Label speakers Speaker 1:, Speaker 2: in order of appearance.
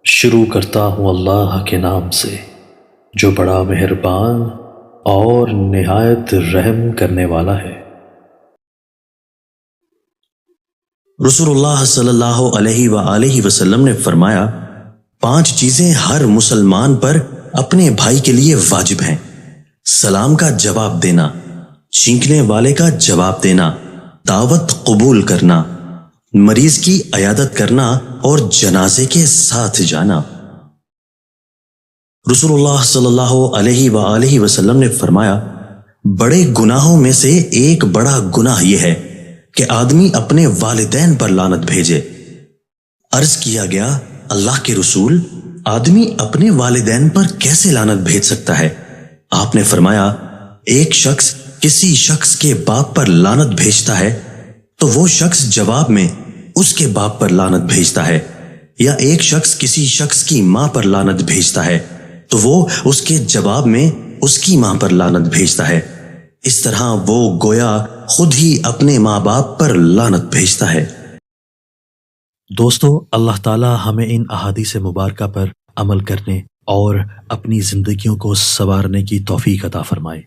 Speaker 1: شروع کرتا ہوں اللہ کے نام سے جو بڑا مہربان اور نہایت رحم کرنے والا ہے۔
Speaker 2: رسول اللہ صلی اللہ علیہ وآلہ وسلم نے فرمایا، 5 چیزیں ہر مسلمان پر اپنے بھائی کے لیے واجب ہیں: سلام کا جواب دینا، چھینکنے والے کا جواب دینا، دعوت قبول کرنا، مریض کی عیادت کرنا اور جنازے کے ساتھ جانا۔ رسول اللہ صلی اللہ علیہ وآلہ وسلم نے فرمایا، بڑے گناہوں میں سے ایک بڑا گناہ یہ ہے کہ آدمی اپنے والدین پر لعنت بھیجے۔ عرض کیا گیا، اللہ کے رسول، آدمی اپنے والدین پر کیسے لعنت بھیج سکتا ہے؟ آپ نے فرمایا، ایک شخص کسی شخص کے باپ پر لعنت بھیجتا ہے تو وہ شخص جواب میں اس کے باپ پر لعنت بھیجتا ہے، یا ایک شخص کسی شخص کی ماں پر لعنت بھیجتا ہے تو وہ اس کے جواب میں اس کی ماں پر لعنت بھیجتا ہے۔ اس طرح وہ گویا خود ہی اپنے ماں باپ پر لعنت بھیجتا ہے۔
Speaker 1: دوستو، اللہ تعالی ہمیں ان احادیث مبارکہ پر عمل کرنے اور اپنی زندگیوں کو سنوارنے کی توفیق عطا فرمائے۔